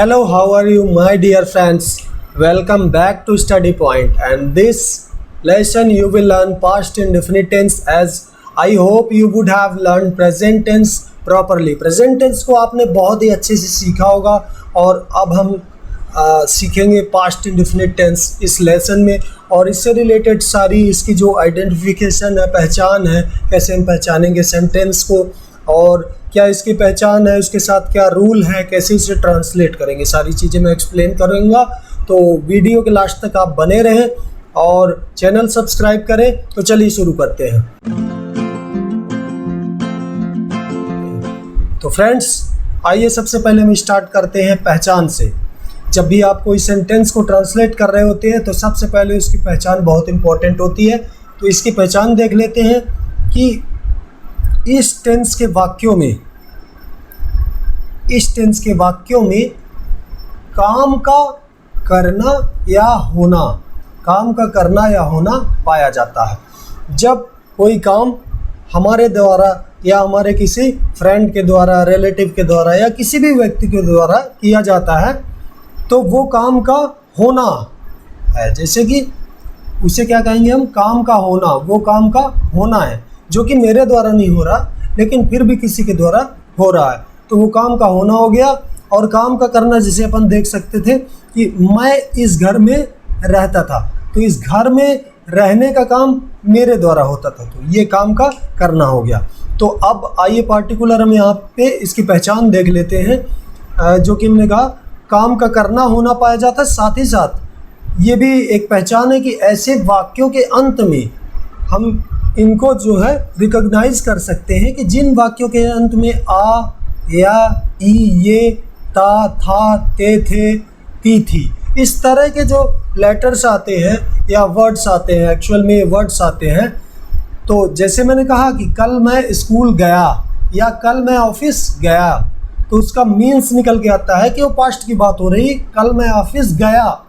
Hello, how are you, my dear friends? Welcome back to Study Point. And this lesson you will learn past indefinite tense, as I hope you would have learned present tense properly. Present tense को आपने बहुत ही अच्छे से सीखा होगा और अब हम सीखेंगे पास्ट इंडेफिनिट टेंस इस लेसन में, और इससे रिलेटेड सारी इसकी जो आइडेंटिफिकेशन है, पहचान है, कैसे हम पहचानेंगे सेंटेंस को और क्या इसकी पहचान है, उसके साथ क्या रूल है, कैसे इसे ट्रांसलेट करेंगे, सारी चीज़ें मैं एक्सप्लेन करूँगा। तो वीडियो के लास्ट तक आप बने रहें और चैनल सब्सक्राइब करें। तो चलिए शुरू करते हैं। तो फ्रेंड्स आइए सबसे पहले हम स्टार्ट करते हैं पहचान से। जब भी आप कोई सेंटेंस को ट्रांसलेट कर रहे होते हैं तो सबसे पहले उसकी पहचान बहुत इंपॉर्टेंट होती है। तो इसकी पहचान देख लेते हैं कि इस टेंस के वाक्यों में काम का करना या होना पाया जाता है। जब कोई काम हमारे द्वारा या हमारे किसी फ्रेंड के द्वारा, रिलेटिव के द्वारा या किसी भी व्यक्ति के द्वारा किया जाता है तो वो काम का होना है। जैसे कि उसे क्या कहेंगे हम, काम का होना, वो काम का होना है जो कि मेरे द्वारा नहीं हो रहा लेकिन फिर भी किसी के द्वारा हो रहा है, तो वो काम का होना हो गया। और काम का करना जिसे अपन देख सकते थे कि मैं इस घर में रहता था, तो इस घर में रहने का काम मेरे द्वारा होता था, तो ये काम का करना हो गया। तो अब आइए पार्टिकुलर हम यहाँ पे इसकी पहचान देख लेते हैं। जो कि हमने कहा काम का करना होना पाया जाता है, साथ ही साथ ये भी एक पहचान है कि ऐसे वाक्यों के अंत में हम इनको जो है रिकॉग्नाइज कर सकते हैं कि जिन वाक्यों के अंत में आ, या, ई, ये, ता, था, ते, थे, ती, थी, इस तरह के जो लेटर्स आते हैं या वर्ड्स आते हैं, एक्चुअल में वर्ड्स आते हैं। तो जैसे मैंने कहा कि कल मैं स्कूल गया या कल मैं ऑफिस गया, तो उसका मीन्स निकल के आता है कि वो पास्ट की बात हो रही। कल मैं ऑफिस गया,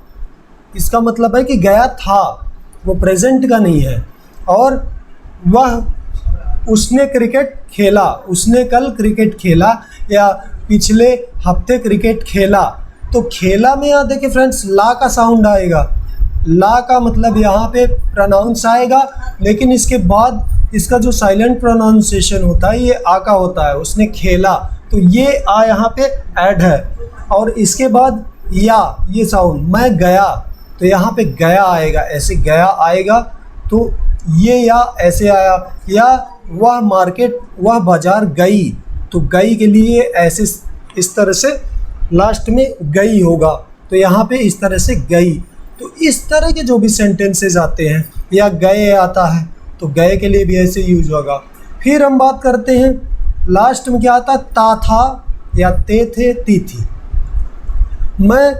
इसका मतलब है कि गया था, वो प्रेजेंट का नहीं है। और उसने क्रिकेट खेला, उसने कल क्रिकेट खेला या पिछले हफ्ते क्रिकेट खेला। तो खेला में यहाँ देखिए फ्रेंड्स ला का साउंड आएगा। ला का मतलब यहाँ पे प्रोनाउंस आएगा, लेकिन इसके बाद इसका जो साइलेंट प्रोनाउंसिएशन होता है ये आ का होता है। उसने खेला, तो ये आ यहाँ पे ऐड है। और इसके बाद या, ये साउंड, मैं गया, तो यहाँ पे गया आएगा, ऐसे गया आएगा। तो ये या ऐसे आया, या वह मार्केट, वह बाज़ार गई, तो गई के लिए ऐसे इस तरह से लास्ट में गई होगा, तो यहाँ पे इस तरह से गई। तो इस तरह के जो भी सेंटेंसेस आते हैं, या गए आता है तो गए के लिए भी ऐसे यूज होगा। फिर हम बात करते हैं लास्ट में क्या आता है, ता, था या ते, थे, ती, थी। मैं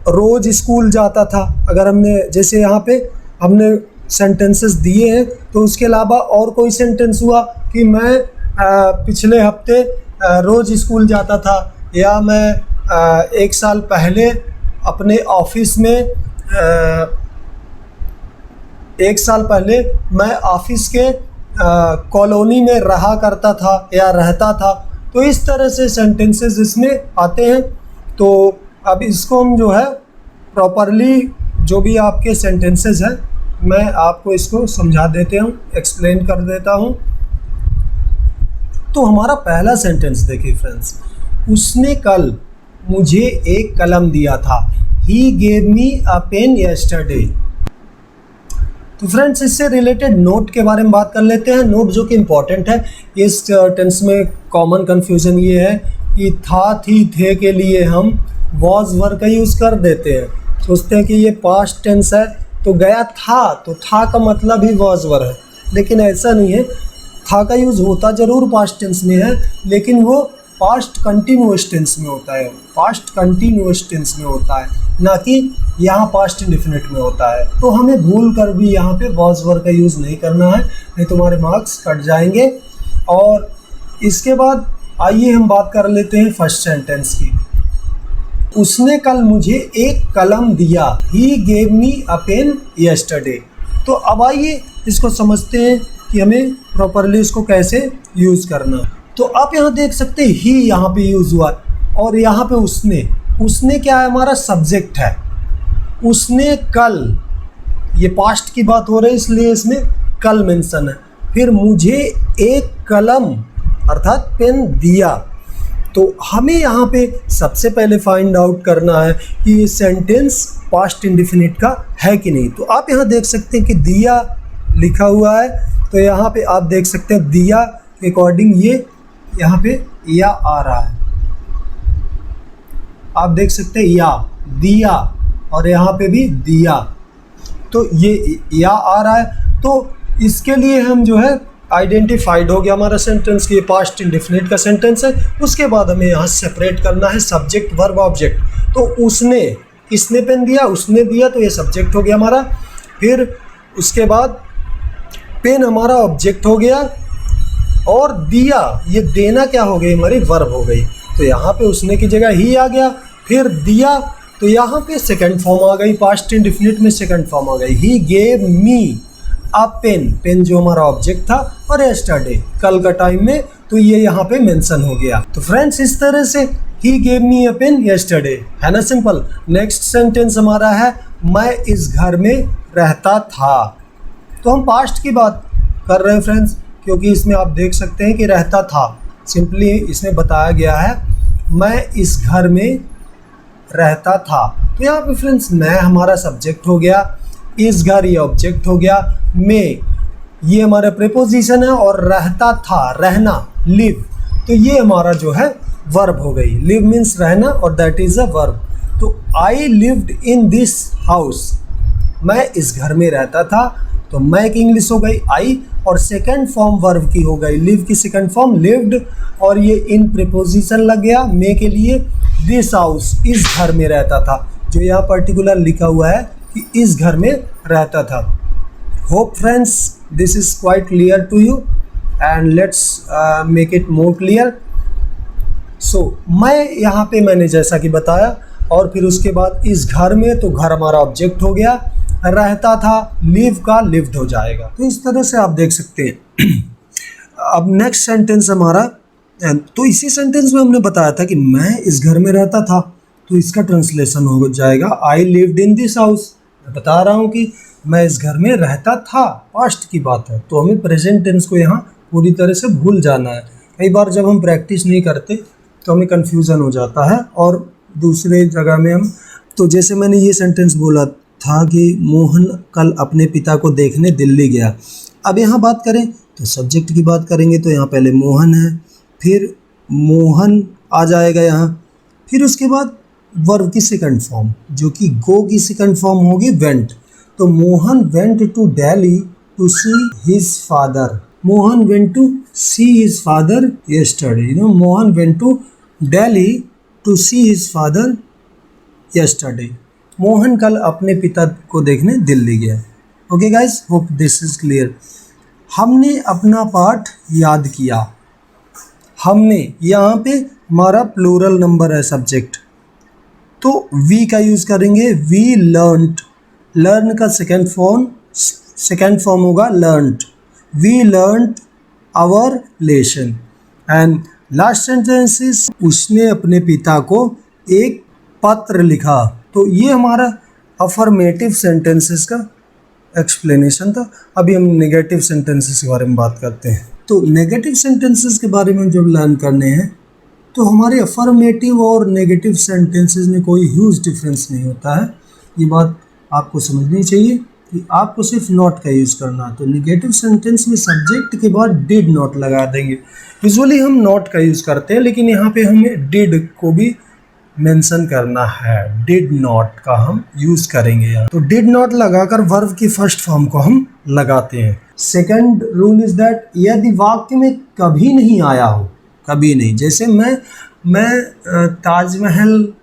रोज़ स्कूल जाता था। अगर हमने जैसे यहाँ पे हमने सेंटेंसेस दिए हैं, तो उसके अलावा और कोई सेंटेंस हुआ कि मैं पिछले हफ्ते रोज़ स्कूल जाता था, या मैं एक साल पहले अपने ऑफिस में एक साल पहले मैं ऑफिस के कॉलोनी में रहा करता था या रहता था। तो इस तरह से सेंटेंसेस इसमें आते हैं। तो अब इसको हम जो है प्रॉपरली, जो भी आपके सेंटेंसेस हैं, मैं आपको इसको समझा देता हूँ, एक्सप्लेन कर देता हूँ। तो हमारा पहला सेंटेंस देखिए फ्रेंड्स, उसने कल मुझे एक कलम दिया था। He gave me a pen yesterday। तो फ्रेंड्स इससे रिलेटेड नोट के बारे में बात कर लेते हैं। नोट जो कि इम्पॉर्टेंट है। इस टेंस में कॉमन कन्फ्यूज़न ये है कि था, थी, थे के लिए हम वॉज वर्ब का यूज़ कर देते हैं। सोचते हैं कि ये पास्ट टेंस है तो गया था, तो था का मतलब ही वॉज वर्ब है, लेकिन ऐसा नहीं है। था का यूज़ होता ज़रूर पास्ट टेंस में है, लेकिन वो पास्ट कंटिन्यूअस टेंस में होता है, पास्ट कंटिन्यूअस टेंस में होता है, ना कि यहाँ पास्ट इंडेफिनिट में होता है। तो हमें भूल कर भी यहाँ पे वॉज वर्ब का यूज़ नहीं करना है, नहीं तो हमारे मार्क्स कट जाएंगे। और इसके बाद आइए हम बात कर लेते हैं फर्स्ट सेंटेंस की। उसने कल मुझे एक कलम दिया। He gave me a pen yesterday। तो अब आइए इसको समझते हैं कि हमें प्रॉपरली इसको कैसे यूज़ करना। तो आप यहाँ देख सकते हैं ही यहाँ पे यूज़ हुआ और यहाँ पे उसने। उसने क्या है, हमारा सब्जेक्ट है। उसने कल, ये पास्ट की बात हो रही है इसलिए इसमें कल मेंशन है। फिर मुझे एक कलम अर्थात पेन दिया। तो हमें यहाँ पे सबसे पहले फाइंड आउट करना है कि ये सेंटेंस पास्ट इंडेफिनिट का है कि नहीं। तो आप यहाँ देख सकते हैं कि दिया लिखा हुआ है, तो यहाँ पे आप देख सकते हैं दिया के अकॉर्डिंग ये यहाँ पे या आ रहा है। आप देख सकते हैं या, दिया, और यहाँ पे भी दिया, तो ये या आ रहा है। तो इसके लिए हम जो है आइडेंटिफाइड हो गया हमारा सेंटेंस कि ये पास्ट इंडेफिनिट का सेंटेंस है। उसके बाद हमें यहाँ सेपरेट करना है सब्जेक्ट वर्ब ऑब्जेक्ट। तो उसने, किसने पेन दिया, उसने दिया, तो ये सब्जेक्ट हो गया हमारा। फिर उसके बाद पेन हमारा ऑब्जेक्ट हो गया, और दिया, ये देना क्या हो गई, हमारी वर्ब हो गई। तो यहाँ पे उसने की जगह ही आ गया। फिर दिया, तो यहाँ पे सेकंड फॉर्म आ गई, पास्ट इंडेफिनिट में सेकंड फॉर्म आ गई, he gave me a pen. Pen जो हमारा ऑब्जेक्ट था, और यस्टरडे, कल का टाइम में, तो ये यहाँ पे मेंशन हो गया। तो फ्रेंड्स इस तरह से he gave me a pen yesterday, है ना, सिंपल। नेक्स्ट सेंटेंस हमारा है मैं इस घर में रहता था। तो हम पास्ट की बात कर रहे हैं फ्रेंड्स, क्योंकि इसमें आप देख सकते हैं कि रहता था, सिंपली इसमें बताया गया है मैं इस घर में रहता था। तो यहाँ पे फ्रेंड्स मैं हमारा सब्जेक्ट हो गया, इस घर ये ऑब्जेक्ट हो गया, में ये हमारा प्रीपोजिशन है, और रहता था, रहना, लिव, तो ये हमारा जो है वर्ब हो गई। लिव मीन्स रहना, और दैट इज अ वर्ब। तो I lived in this house, मैं इस घर में रहता था। तो मैं की इंग्लिश हो गई आई, और सेकंड फॉर्म वर्ब की हो गई लिव की सेकंड फॉर्म लिव्ड, और ये इन प्रीपोजिशन लग गया मे के लिए। दिस हाउस, इस घर में रहता था, जो यहाँ पर्टिकुलर लिखा हुआ है कि इस घर में रहता था। Hope friends this is quite clear to you, and let's make it more clear. So मैं यहाँ पे मैंने जैसा कि बताया, और फिर उसके बाद इस घर में, तो घर हमारा ऑब्जेक्ट हो गया, रहता था, लिव का लिव्ड हो जाएगा। तो इस तरह से आप देख सकते हैं। अब नेक्स्ट सेंटेंस हमारा, तो इसी सेंटेंस में हमने बताया था कि मैं इस घर में रहता था, तो इसका ट्रांसलेशन हो जाएगा आई लिव्ड इन दिस हाउस। मैं बता रहा हूँ कि मैं इस घर में रहता था, पास्ट की बात है, तो हमें प्रेजेंट टेंस को यहाँ पूरी तरह से भूल जाना है। कई बार जब हम प्रैक्टिस नहीं करते तो हमें कन्फ्यूज़न हो जाता है, और दूसरे जगह में हम, तो जैसे मैंने ये सेंटेंस बोला था कि मोहन कल अपने पिता को देखने दिल्ली गया। अब यहाँ बात करें तो सब्जेक्ट की बात करेंगे, तो यहाँ पहले मोहन है, फिर मोहन आ जाएगा यहाँ, फिर उसके बाद वर्ब की सेकंड फॉर्म जो कि गो की सेकंड फॉर्म होगी वेंट। तो Mohan went to Delhi to see his father. Mohan went to see his father yesterday. Mohan went to Delhi to see his father yesterday. Mohan कल अपने पिता को देखने दिल्ली गया। Okay guys, hope this is clear. हमने अपना पाठ याद किया। हमने, यहाँ पे हमारा प्लूरल नंबर है सब्जेक्ट, तो वी का यूज़ करेंगे। वी लर्नड, लर्न का सेकेंड फॉर्म होगा learned. We learned our lesson. And last sentence is उसने अपने पिता को एक पत्र लिखा। तो ये हमारा अफर्मेटिव सेंटेंसेस का एक्सप्लेनेशन था। अभी हम नेगेटिव सेंटेंसेस के बारे में बात करते हैं। तो नेगेटिव सेंटेंसेस के बारे में जब लर्न करने हैं तो हमारे अफर्मेटिव और नेगेटिव सेंटेंसेस में कोई ह्यूज डिफरेंस नहीं होता है। ये बात आपको समझनी चाहिए कि आपको सिर्फ नॉट का यूज़ करना है। तो नेगेटिव सेंटेंस में सब्जेक्ट के बाद डिड नॉट लगा देंगे। यूजुअली हम नॉट का यूज़ करते हैं, लेकिन यहाँ पे हमें डिड को भी मेंशन करना है। डिड नॉट का हम यूज़ करेंगे यहाँ। तो डिड नॉट लगाकर वर्ब की फर्स्ट फॉर्म को हम लगाते हैं। सेकंड रूल इज दैट यदि वाक्य में कभी नहीं आया हो, कभी नहीं, जैसे मैं ताजमहल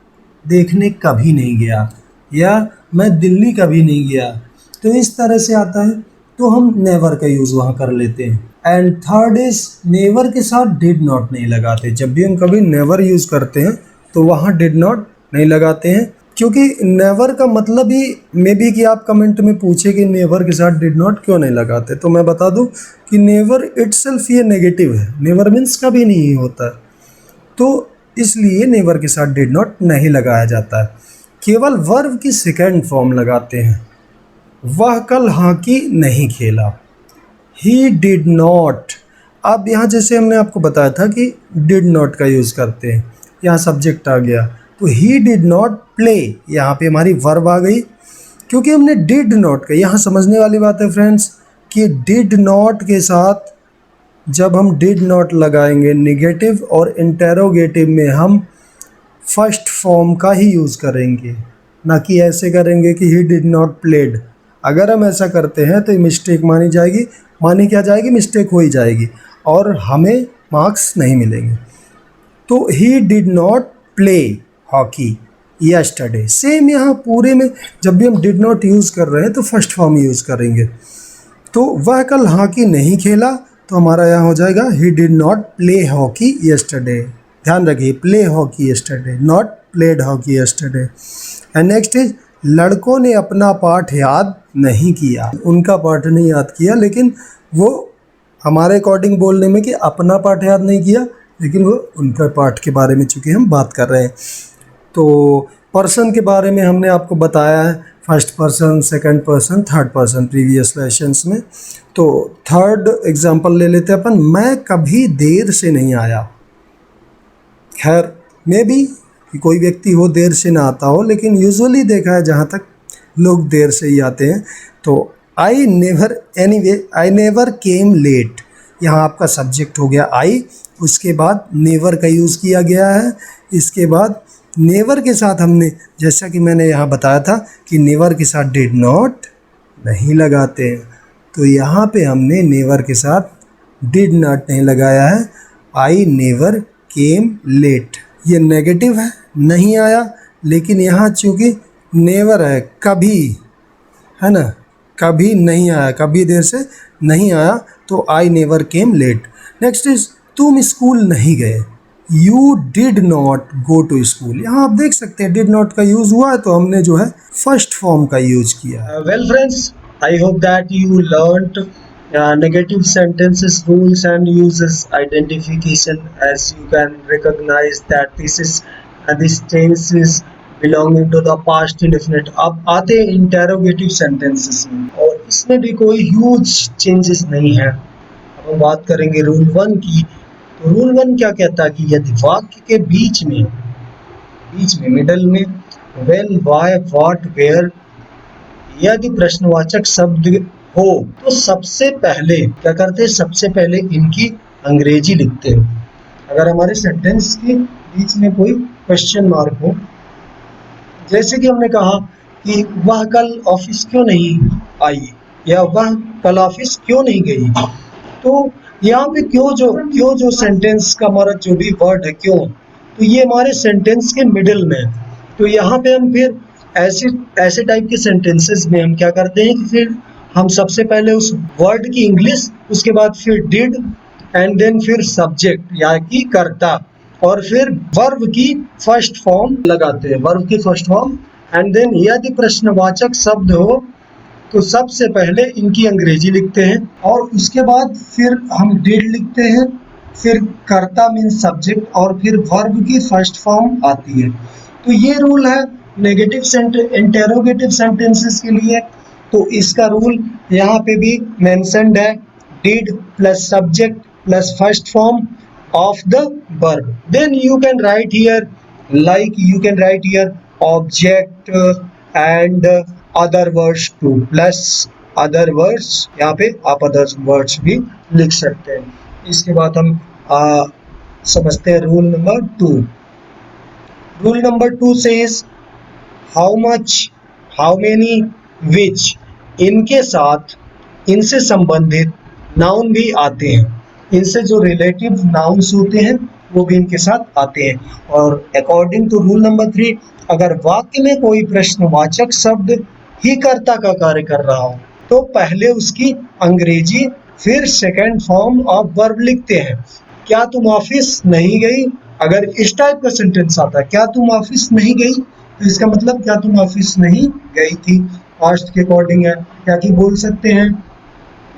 देखने कभी नहीं गया, या मैं दिल्ली कभी नहीं गया, तो इस तरह से आता है तो हम नेवर का यूज़ वहाँ कर लेते हैं। एंड थर्ड इज नेवर के साथ डिड नॉट नहीं लगाते। जब भी हम कभी नेवर यूज़ करते हैं तो वहाँ डिड नॉट नहीं लगाते हैं, क्योंकि नेवर का मतलब ही मे बी कि आप कमेंट में पूछे कि नेवर के साथ डिड नॉट क्यों नहीं लगाते। तो मैं बता दूं कि नेवर इटसेल्फ ये नेगेटिव है। नेवर मीन्स कभी नहीं होता है। तो इसलिए नेवर के साथ डिड नॉट नहीं लगाया जाता है, केवल वर्ब की सेकेंड फॉर्म लगाते हैं। वह कल हॉकी नहीं खेला, ही डिड नॉट। अब यहाँ जैसे हमने आपको बताया था कि डिड नॉट का यूज़ करते हैं, यहाँ सब्जेक्ट आ गया तो ही डिड नॉट प्ले, यहाँ पे हमारी वर्ब आ गई क्योंकि हमने डिड नॉट का। यहाँ समझने वाली बात है फ्रेंड्स कि डिड नॉट के साथ जब हम डिड नॉट लगाएंगे नेगेटिव और इंटेरोगेटिव में हम फर्स्ट फॉर्म का ही यूज़ करेंगे, ना कि ऐसे करेंगे कि ही डिड नॉट प्लेड। अगर हम ऐसा करते हैं तो ये मिस्टेक मानी जाएगी, मानी क्या जाएगी, मिस्टेक हो ही जाएगी और हमें मार्क्स नहीं मिलेंगे। तो he did not play hockey yesterday. Same यहाँ पूरे में जब भी हम डिड नॉट यूज़ कर रहे हैं तो फर्स्ट फॉर्म यूज़ करेंगे। तो वह कल हॉकी नहीं खेला तो हमारा यहाँ हो जाएगा he did not play hockey yesterday. ध्यान रखिए, play hockey yesterday, not played hockey yesterday. And next is लड़कों ने अपना पाठ याद नहीं किया। उनका पाठ नहीं याद किया, लेकिन वो हमारे अकॉर्डिंग बोलने में कि अपना पाठ याद नहीं किया, लेकिन वो उनका पाठ के बारे में चूँकि हम बात कर रहे हैं। तो पर्सन के बारे में हमने आपको बताया है, first person, second person, third person previous lessons में। तो थर्ड एग्जांपल ले लेते हैं अपन, मैं कभी देर से नहीं आया। खैर मे बी कि कोई व्यक्ति हो देर से ना आता हो, लेकिन यूजुअली देखा है जहाँ तक लोग देर से ही आते हैं। तो आई नेवर केम लेट, यहाँ आपका सब्जेक्ट हो गया आई, उसके बाद नेवर का यूज़ किया गया है। इसके बाद नेवर के साथ हमने, जैसा कि मैंने यहाँ बताया था कि नेवर के साथ डिड नॉट नहीं लगाते हैं, तो यहाँ पे हमने नेवर के साथ डिड नॉट नहीं लगाया है। आई नेवर केम लेट, ये नेगेटिव है, नहीं आया, लेकिन यहाँ चूँकि नेवर है, कभी है ना, कभी नहीं आया, कभी देर से नहीं आया, तो I never came late. Next is तुम स्कूल नहीं गए, you did not go to school. यहाँ आप देख सकते हैं डिड नॉट का यूज़ हुआ है, तो हमने जो है फर्स्ट फॉर्म का यूज़ किया। Well friends, I hope that you learned negative sentences rules and uses identification, as you can recognize that this tense is belonging to the past indefinite। अब आते हैं interrogative sentences में, और इसमें भी कोई huge changes नहीं है। अब हम बात करेंगे रूल 1 की। तो रूल 1 क्या कहता है कि यदि वाक्य के बीच में मिडल में वेल, वाई, व्हाट, वेयर यदि प्रश्नवाचक शब्द हो तो सबसे पहले क्या करते हैं, सबसे पहले इनकी अंग्रेजी लिखते हैं। अगर हमारे सेंटेंस के बीच में कोई क्वेश्चन मार्क हो, जैसे कि हमने कहा कि वह कल ऑफिस क्यों नहीं आई, या वह कल ऑफिस क्यों नहीं गई, तो यहाँ पे क्यों जो सेंटेंस का हमारा जो भी वर्ड है क्यों, तो ये हमारे सेंटेंस के मिडिल में। तो यहाँ पे हम फिर ऐसे टाइप के सेंटेंसेस में हम क्या करते हैं कि फिर हम सबसे पहले उस वर्ड की इंग्लिश, उसके बाद फिर डिड, एंड देन फिर सब्जेक्ट या कि कर्ता, और फिर वर्ब की फर्स्ट फॉर्म लगाते हैं, वर्ब की फर्स्ट फॉर्म। एंड देन यदि प्रश्नवाचक शब्द हो तो सबसे पहले इनकी अंग्रेजी लिखते हैं, और उसके बाद फिर हम डिड लिखते हैं, फिर कर्ता मीन्स सब्जेक्ट, और फिर वर्ब की फर्स्ट फॉर्म आती है। तो ये रूल है नेगेटिव इंटेरोगेटिव सेंटेंसेस के लिए। तो इसका रूल यहाँ पे भी मेंशन्ड है, did plus subject plus first form of the verb. Then you can write here, like you can write here object and other words too, plus other words, यहाँ पे आप other words भी लिख सकते हैं। इसके बाद हम समझते हैं rule number 2। Rule number 2 says how much, how many, which, इनके साथ इनसे संबंधित नाउन भी आते हैं, इनसे जो रिलेटिव नाउन्स होते हैं वो भी इनके साथ आते हैं। और अकॉर्डिंग टू रूल नंबर 3, अगर वाक्य में कोई प्रश्नवाचक शब्द ही कर्ता का कार्य कर रहा हो तो पहले उसकी अंग्रेजी फिर सेकंड फॉर्म ऑफ वर्ब लिखते हैं। क्या तुम ऑफिस नहीं गई, अगर इस टाइप का सेंटेंस आता है क्या तुम ऑफिस नहीं गई, तो इसका मतलब क्या तुम ऑफिस नहीं गई थी, पास्ट के अकॉर्डिंग है। क्या कि बोल सकते हैं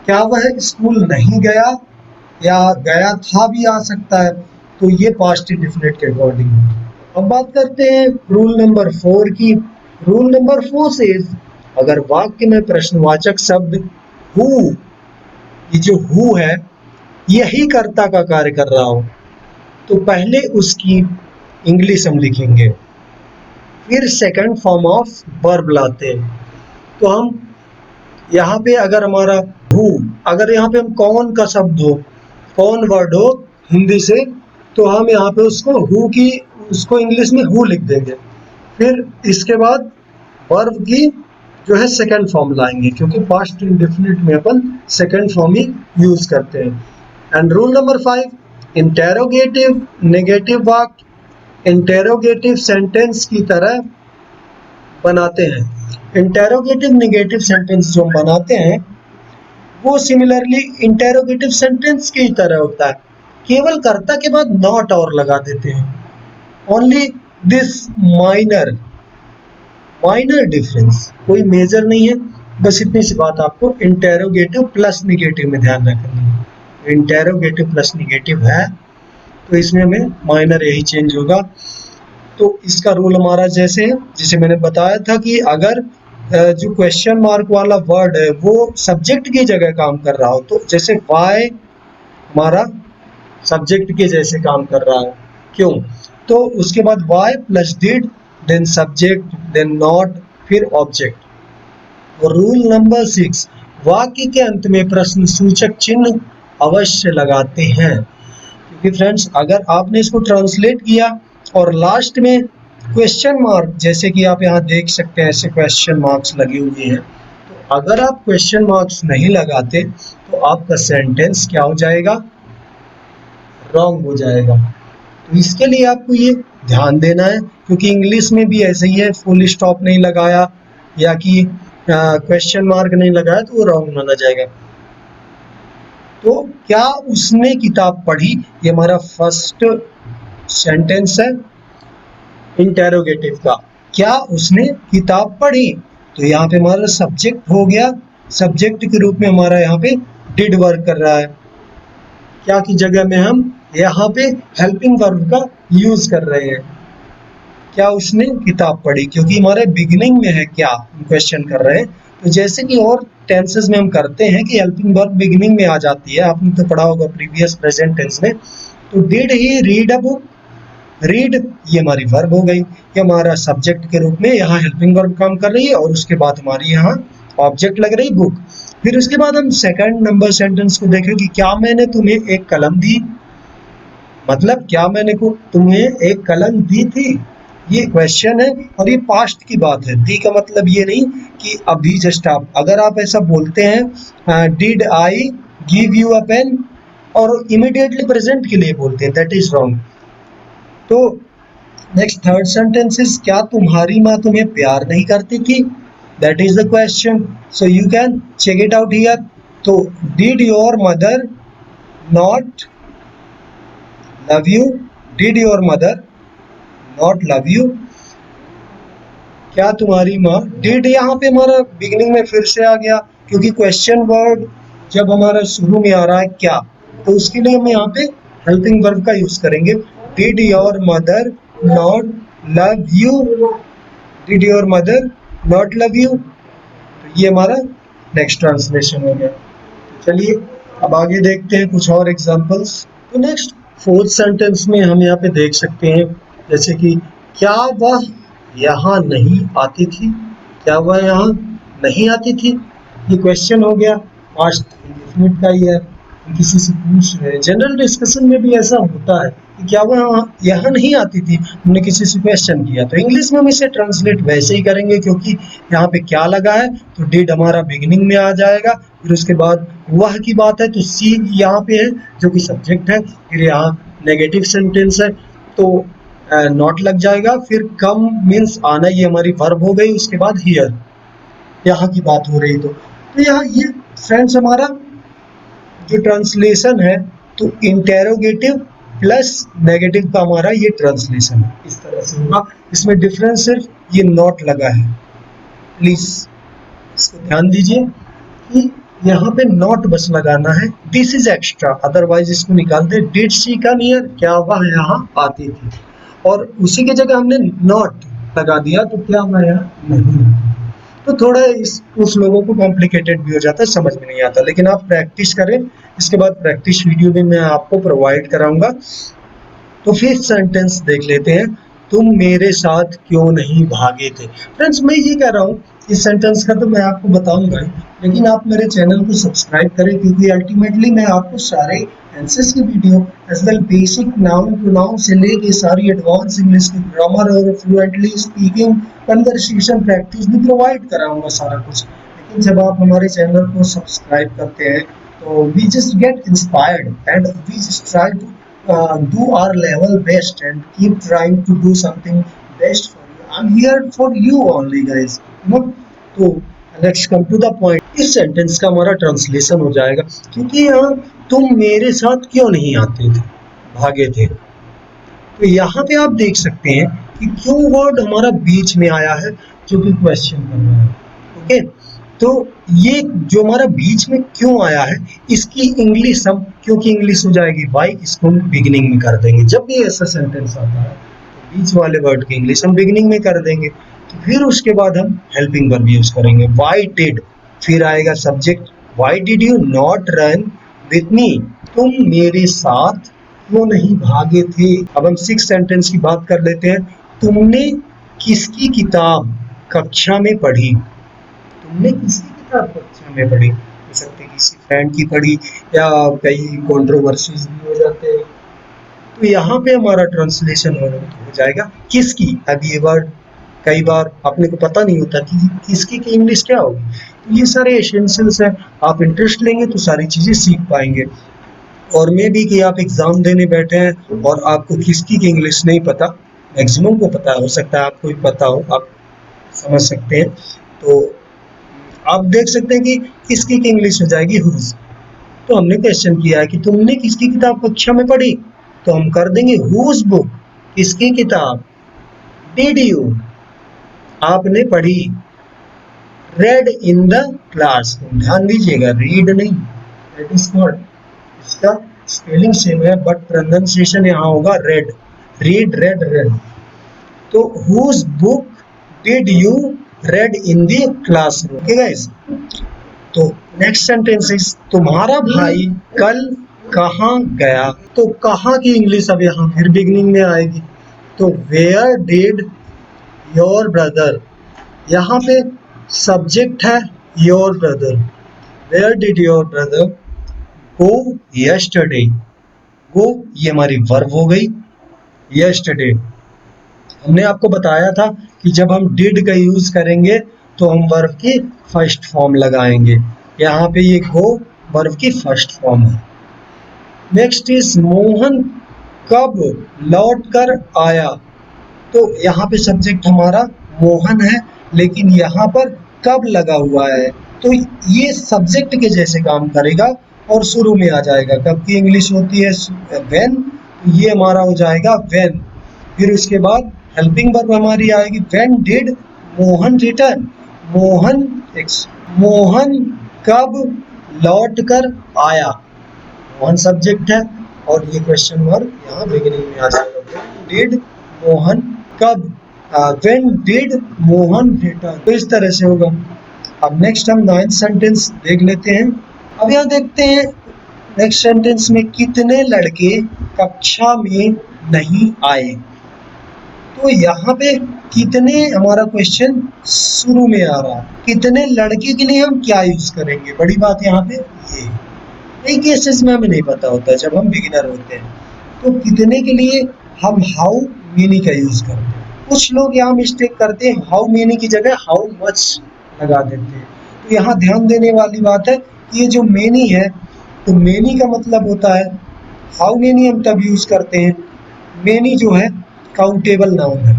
क्या वह स्कूल नहीं गया, या गया था भी आ सकता है। तो ये पास्ट इंडेफिनिट के अकॉर्डिंग है। अब बात करते हैं रूल नंबर 4 की। रूल नंबर 4 से अगर वाक्य में प्रश्नवाचक शब्द हु, ये जो हु है यही कर्ता का कार्य कर रहा हो तो पहले उसकी इंग्लिश हम लिखेंगे, फिर सेकंड फॉर्म ऑफ वर्ब लाते हैं। तो हम यहाँ पे अगर हमारा हु, अगर यहाँ पे हम कौन का शब्द हो, कौन वर्ड हो हिंदी से, तो हम यहाँ पे उसको हु की, उसको इंग्लिश में हु लिख देंगे। फिर इसके बाद वर्ब की जो है सेकंड फॉर्म लाएंगे, क्योंकि पास्ट इंडेफिनिट में अपन सेकंड फॉर्म ही यूज करते हैं। And rule number 5, interrogative negative वाक्य इंटेरोगेटिव सेंटेंस की तरह बनाते हैं। इंटेरोगेटिव नेगेटिव सेंटेंस जो हम बनाते हैं वो सिमिलरली इंटेरोगेटिव सेंटेंस की तरह होता है, केवल कर्ता के बाद नॉट और लगा देते हैं। ओनली दिस माइनर डिफरेंस, कोई मेजर नहीं है, बस इतनी सी बात आपको इंटेरोगेटिव प्लस निगेटिव में ध्यान रखनी है। इंटेरोगेटिव प्लस निगेटिव है तो इसमें हमें माइनर यही चेंज होगा। तो इसका रूल हमारा जैसे मैंने बताया था कि अगर जो क्वेश्चन मार्क वाला वर्ड है वो सब्जेक्ट की जगह काम कर रहा हो, तो जैसे वाई हमारा सब्जेक्ट के जैसे काम कर रहा है, क्यों, तो उसके बाद why plus did, then subject, then not, फिर ऑब्जेक्ट। और रूल नंबर 6, वाक्य के अंत में प्रश्न सूचक चिन्ह अवश्य लगाते हैं, क्योंकि फ्रेंड्स अगर आपने इसको ट्रांसलेट किया और लास्ट में क्वेश्चन मार्क, जैसे कि आप यहाँ देख सकते हैं ऐसे क्वेश्चन मार्क्स लगे हुए हैं, तो अगर आप क्वेश्चन मार्क्स नहीं लगाते तो आपका सेंटेंस क्या हो जाएगा, रॉन्ग हो जाएगा। तो इसके लिए आपको ये ध्यान देना है, क्योंकि इंग्लिश में भी ऐसे ही है, फुल स्टॉप नहीं लगाया या कि क्वेश्चन मार्क नहीं लगाया तो वो रॉन्ग माना जाएगा। तो क्या उसने किताब पढ़ी, ये हमारा फर्स्ट सेंटेंस है इंटेरोगेटिव का, क्या उसने किताब पढ़ी, तो यहाँ पे हमारा सब्जेक्ट हो गया, सब्जेक्ट के रूप में हमारा यहाँ पे डिड वर्क कर रहा है, क्या की जगह में हम यहाँ पे हेल्पिंग वर्ब का यूज कर रहे हैं, क्या उसने किताब पढ़ी, क्योंकि हमारे बिगिनिंग में है क्या हम क्वेश्चन कर रहे हैं। तो जैसे कि और टेंसेस में हम करते हैं कि हेल्पिंग वर्ब बिगिनिंग में आ जाती है, आपने तो पढ़ा होगा प्रीवियस प्रेजेंट टेंस में। तो did he read a book, read ये हमारी वर्ब हो गई, ये हमारा सब्जेक्ट के रूप में यहाँ हेल्पिंग वर्ब काम कर रही है, और उसके बाद हमारी यहाँ ऑब्जेक्ट लग रही बुक। फिर उसके बाद हम सेकंड नंबर सेंटेंस को देखें कि क्या मैंने तुम्हें एक कलम दी, मतलब क्या मैंने तुम्हें एक कलम दी थी, ये क्वेश्चन है और ये पास्ट की बात है। दी का मतलब ये नहीं कि अभी जस्ट आप, अगर आप ऐसा बोलते हैं did I give you a pen और इमीडिएटली प्रेजेंट के लिए बोलते हैं, दैट इज रॉन्ग। तो नेक्स्ट थर्ड सेंटेंस इज, क्या तुम्हारी माँ तुम्हें प्यार नहीं करती थी, that is the question, so you can check it out here. तो did your mother not love you, did your mother not love you, क्या तुम्हारी माँ, डिड यहाँ पे हमारा बिगिनिंग में फिर से आ गया, क्योंकि क्वेश्चन वर्ड जब हमारा शुरू में आ रहा है क्या, तो उसके लिए हम यहाँ पे हेल्पिंग वर्ब का यूज करेंगे। Did your mother not love you, did your mother not love you, तो ये हमारा नेक्स्ट ट्रांसलेशन हो गया। चलिए अब आगे देखते हैं कुछ और एग्जांपल्स। तो नेक्स्ट फोर्थ सेंटेंस में हम यहाँ पे देख सकते हैं, जैसे कि क्या वह यहाँ नहीं आती थी, क्या वह यहाँ नहीं आती थी, ये क्वेश्चन हो गया, पास्ट इंडेफिनिट का ही है, किसी से पूछ रहे हैं। जनरल डिस्कशन में भी ऐसा होता है कि क्या वह यहाँ नहीं आती थी, हमने किसी से क्वेश्चन किया, तो इंग्लिश में हम इसे ट्रांसलेट वैसे ही करेंगे, क्योंकि यहाँ पे क्या लगा है तो डिड हमारा बिगिनिंग में आ जाएगा, फिर उसके बाद वह की बात है तो सी यहाँ पे है जो कि सब्जेक्ट है, फिर यहाँ नेगेटिव सेंटेंस है तो नॉट लग जाएगा, फिर कम मीन्स आना, ये हमारी वर्ब हो गई, उसके बाद हियर यहाँ की बात हो रही। तो यहाँ ये फ्रेंड्स हमारा जो ट्रांसलेशन है तो इंटेरोगेटिव प्लस नेगेटिव का हमारा ये ट्रांसलेशन है, इस तरह से होगा। इसमें डिफरेंस सिर्फ ये नॉट लगा है, प्लीज इसको ध्यान दीजिए कि यहाँ पे नॉट बस लगाना है, दिस इज एक्स्ट्रा, अदरवाइज इसको निकाल दे। डिड शी कम हियर, क्या वह यहाँ आती थी, और उसी की जगह हमने नॉट लगा दिया तो क्या वह यहाँ नहीं। तो थोड़ा इस कुछ लोगों को कॉम्प्लिकेटेड भी हो जाता है, समझ में नहीं आता, लेकिन आप प्रैक्टिस करें, इसके बाद प्रैक्टिस वीडियो भी मैं आपको प्रोवाइड कराऊंगा। तो फिफ्थ सेंटेंस देख लेते हैं, तुम मेरे साथ क्यों नहीं भागे थे। फ्रेंड्स मैं ये कह रहा हूँ, इस सेंटेंस का तो मैं आपको बताऊंगा ही, लेकिन आप मेरे चैनल को सब्सक्राइब करें, क्योंकि अल्टीमेटली मैं आपको सारे आंसर्स की video as well basic noun pronoun से लेके सारी एडवांस इंग्लिश की ग्रामर और फ्लुएंटली स्पीकिंग कन्वर्सेशन प्रैक्टिस भी प्रोवाइड कराऊंगा सारा कुछ। लेकिन जब आप हमारे चैनल को सब्सक्राइब करते हैं तो we just get inspired and we just try to do our level best and keep trying to do something best for you. I'm here for you only, guys. You know? तो let's come to the point. इस sentence का हमारा translation हो जाएगा, क्योंकि यहाँ तुम मेरे साथ क्यों नहीं आते थे, भागे थे। तो यहाँ पे आप देख सकते हैं कि क्यों वर्ड हमारा बीच में आया है, जो कि क्वेश्चन कर रहा है। ओके, तो ये जो हमारा बीच में क्यों आया है, इसकी इंग्लिश हम, क्योंकि इंग्लिश हो जाएगी वाई, इसको हम बिगिनिंग में कर देंगे। जब भी ऐसा सेंटेंस आता है तो बीच वाले वर्ड की इंग्लिश हम बिगिनिंग में कर देंगे। तो फिर उसके बाद हम हेल्पिंग वर्ब यूज करेंगे, वाई डिड, फिर आएगा subject, why did you not run with me, तुम मेरे साथ क्यों नहीं भागे थे। अब हम सिक्स सेंटेंस की बात कर लेते हैं, तुमने किसकी किताब कक्षा में पढ़ी, तुमने किसकी किताब कक्षा में पढ़ी, हो सकते किसी फ्रेंड की पढ़ी, या कई कंट्रोवर्सीज भी हो जाते हैं। तो यहाँ पे हमारा ट्रांसलेशन हो जाएगा किसकी। अब ये वर्ड कई बार अपने को पता नहीं होता कि किसकी की इंग्लिश क्या होगी, तो ये सारे एसेंशियल्स हैं, आप इंटरेस्ट लेंगे तो सारी चीजें सीख पाएंगे। और मे भी कि आप एग्जाम देने बैठे हैं और आपको किसकी की इंग्लिश नहीं पता, मैक्सिमम को पता हो सकता है आपको भी पता हो, आप समझ सकते हैं। तो आप देख सकते हैं कि किसकी की इंग्लिश हो जाएगी हुज। तो हमने क्वेश्चन किया है कि तुमने किसकी किताब कक्षा में पढ़ी, तो हम कर देंगे हुज बुक, किसकी किताब, डिड यू, आपने पढ़ी, रेड इन द क्लास, ध्यान दीजिएगा रीड नहीं, दैट इज नॉट, इसका स्पेलिंग सेम है बट प्रोनाउंसिएशन यहाँ होगा रेड, रीड रेड रेड। तो whose book did you read in the classroom. Okay guys, तो नेक्स्ट सेंटेंस इज तुम्हारा भाई कल कहाँ गया, तो कहाँ की इंग्लिश अब यहाँ फिर बिगनिंग में आएगी। तो वेयर डिड योर ब्रदर, यहाँ पे सब्जेक्ट है your brother, where did your brother go yesterday, go ये हमारी वर्ब हो गई, यस्टरडे हमने आपको बताया था कि जब हम डिड का यूज करेंगे तो हम वर्ब की फर्स्ट फॉर्म लगाएंगे, यहाँ पे ये गो वर्ब की फर्स्ट फॉर्म है। नेक्स्ट इज मोहन कब लौट कर आया, तो यहाँ पे सब्जेक्ट हमारा मोहन है, लेकिन यहाँ पर कब लगा हुआ है, तो ये सब्जेक्ट के जैसे काम करेगा और शुरू में आ जाएगा। कब की इंग्लिश होती है व्हेन, तो ये हमारा हो जाएगा व्हेन। फिर उसके बाद हेल्पिंग वर्ब हमारी आएगी when did Mohan return, Mohan कब लौट कर आया, मोहन सब्जेक्ट है और ये क्वेश्चन वर्ब यहाँ बिगिनिंग में आ जाएगा, डिड मोहन कब, व्हेन डिड मोहन रिटर्न, तो इस तरह से होगा। अब नेक्स्ट हम नाइन्थ सेंटेंस देख लेते हैं। अब यहाँ देखते हैं नेक्स्ट सेंटेंस में कितने लड़के कक्षा में नहीं आए, तो यहाँ पे कितने हमारा क्वेश्चन शुरू में आ रहा है, कितने लड़के के लिए हम क्या यूज करेंगे, बड़ी बात यहाँ पे ये, कई केसेस में हमें नहीं पता होता जब हम बिगिनर होते हैं, तो कितने के लिए हम हाउ मेनी का यूज करते हैं। कुछ लोग यहाँ मिस्टेक करते हैं, हाउ मेनी की जगह हाउ मच लगा देते हैं। तो यहाँ ध्यान देने वाली बात है, ये जो मेनी है, तो मेनी का मतलब होता है, हाउ मेनी हम तब यूज करते हैं, मेनी जो है काउंटेबल नाउन है,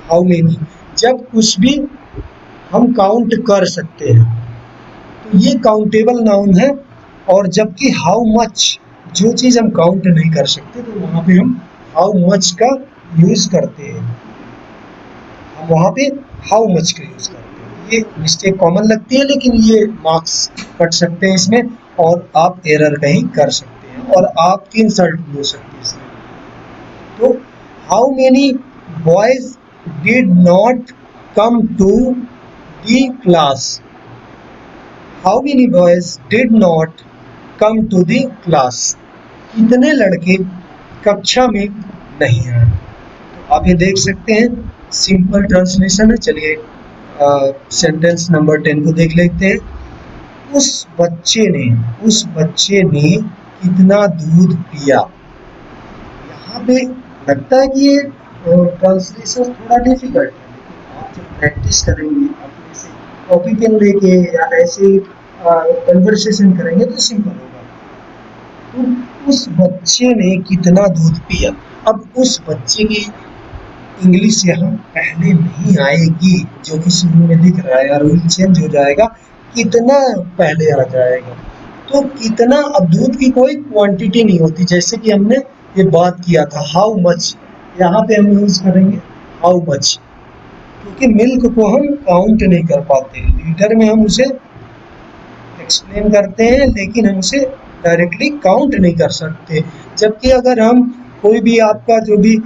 हाउ मेनी जब कुछ भी हम काउंट कर सकते हैं, तो ये काउंटेबल नाउन है। और जबकि हाउ मच जो चीज़ हम काउंट नहीं कर सकते, तो वहाँ पे हम हाउ मच का यूज करते हैं, हम वहाँ पे हाउ मच का यूज करते हैं। ये मिस्टेक कॉमन लगती है, लेकिन ये मार्क्स कट सकते हैं इसमें, और आप एरर कहीं कर सकते हैं और आपकी इंसल्ट भी हो सकती है इसमें। तो how many boys did not come to the class, how many boys did not come to the class, कितने लड़के कक्षा में नहीं आए। तो आप ये देख सकते हैं, सिंपल ट्रांसलेशन है। चलिए सेंटेंस नंबर 10 को देख लेते हैं। उस बच्चे ने कितना दूध पिया। यहाँ पे लगता है कि ये ट्रांसलेशन थोड़ा डिफिकल्ट है, लेकिन आप जब प्रैक्टिस करेंगे अपने से कॉपी पेन लेके या ऐसे कन्वर्सेशन करेंगे तो सिंपल होगा। तो उस बच्चे ने कितना दूध पिया। अब उस बच्चे की इंग्लिश यहाँ पहले नहीं आएगी, जो कि शुरू में दिख रहा है, रूल चेंज हो जाएगा, कितना पहले आ जाएगा। तो कितना, अब दूध की कोई क्वांटिटी नहीं होती, जैसे कि हमने ये बात किया था हाउ मच, यहाँ पे हम यूज करेंगे हाउ मच, क्योंकि मिल्क को हम काउंट नहीं कर पाते। लीटर में हम उसे एक्सप्लेन करते हैं, लेकिन हम उसे डायरेक्टली काउंट नहीं कर सकते। जबकि अगर हम कोई भी आपका जो भी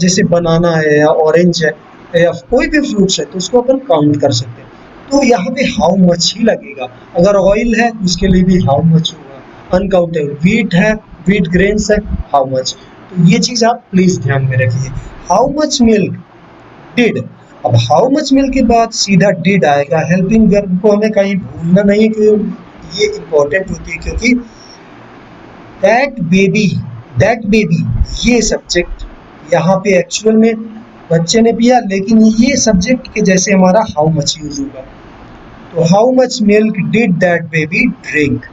जैसे बनाना है या ऑरेंज है या कोई भी फ्रूट्स है, तो उसको अपन काउंट कर सकते हैं। तो यहाँ पे हाउ मच ही लगेगा। अगर ऑयल है उसके लिए भी हाउ मच होगा, अनकाउंटेबल। व्हीट है, व्हीट ग्रेन्स है, हाउ मच। तो ये चीज आप प्लीज ध्यान में रखिए। हाउ मच मिल्क डिड, अब हाउ मच मिल्क के बाद सीधा डिड आएगा। हेल्पिंग वर्ब को हमें कहीं भूलना नहीं है, क्योंकि ये इंपॉर्टेंट होती है, क्योंकि दैट बेबी ये सब्जेक्ट यहाँ पे एक्चुअल में बच्चे ने पिया, लेकिन ये सब्जेक्ट के जैसे हमारा हाउ मच यूज होगा। तो how much milk did that baby drink,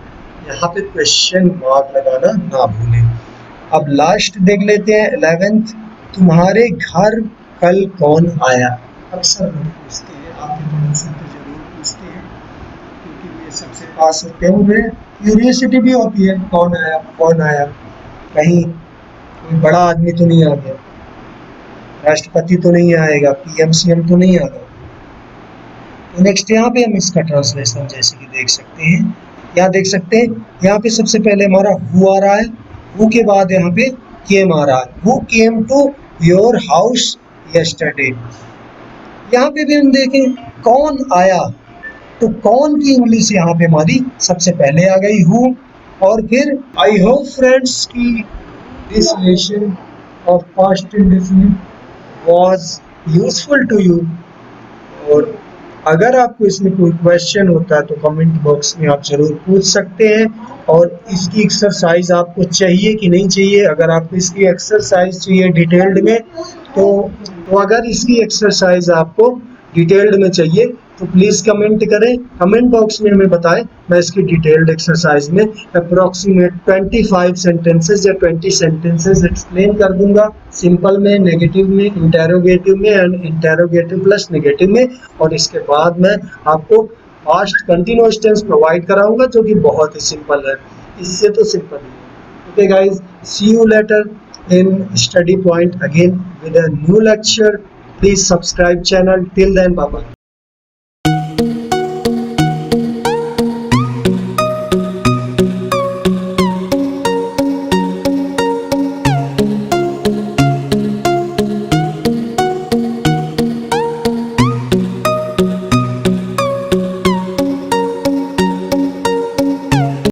यहाँ पे क्वेश्चन मार्क लगाना ना भूलें। अब लास्ट देख लेते हैं 11th, तुम्हारे घर कल कौन आया। अक्सर लोग पूछते हैं, आपके पड़ोसी तो जरूर पूछते हैं, क्योंकि ये सबसे पास होते हैं, उन्हें क्यूरियोसिटी भी होती है कौन आया कौन आया, कहीं कोई बड़ा आदमी तो नहीं आ गया, राष्ट्रपति तो नहीं आएगा, पीएम सीएम तो नहीं आ गया। तो नेक्स्ट यहाँ पे हम इसका ट्रांसलेशन जैसे कि देख सकते हैं, यहाँ देख सकते हैं, यहाँ पे सबसे पहले हमारा हु आ रहा है, हु के बाद यहाँ पे केम आ रहा है, who came to your house yesterday. यहाँ पे भी हम देखें कौन आया, तो कौन की इंग्लिश यहाँ पे हमारी सबसे पहले आ गई हु, और फिर आई होप फ्रेंड्स की this lesson of past indefinite was useful to you. और अगर आपको इसमें कोई क्वेश्चन होता है तो कमेंट बॉक्स में आप जरूर पूछ सकते हैं। और इसकी एक्सरसाइज आपको चाहिए कि नहीं चाहिए, अगर आपको इसकी एक्सरसाइज चाहिए डिटेल्ड में, तो अगर इसकी एक्सरसाइज आपको डिटेल्ड में चाहिए तो प्लीज़ कमेंट करें, कमेंट बॉक्स में हमें बताएं। मैं इसकी डिटेल्ड एक्सरसाइज में अप्रॉक्सीमेट 25 सेंटेंसेस या 20 सेंटेंसेस एक्सप्लेन कर दूंगा, सिंपल में, नेगेटिव में, इंटेरोगेटिव में एंड इंटेरोगेटिव प्लस नेगेटिव में। और इसके बाद मैं आपको पास्ट कंटिन्यूअस टेंस प्रोवाइड कराऊंगा, जो कि बहुत ही सिंपल है, इससे तो सिंपल ही। Okay guys, see you later in study point again with a new lecture. Please subscribe channel. Till then, bye bye.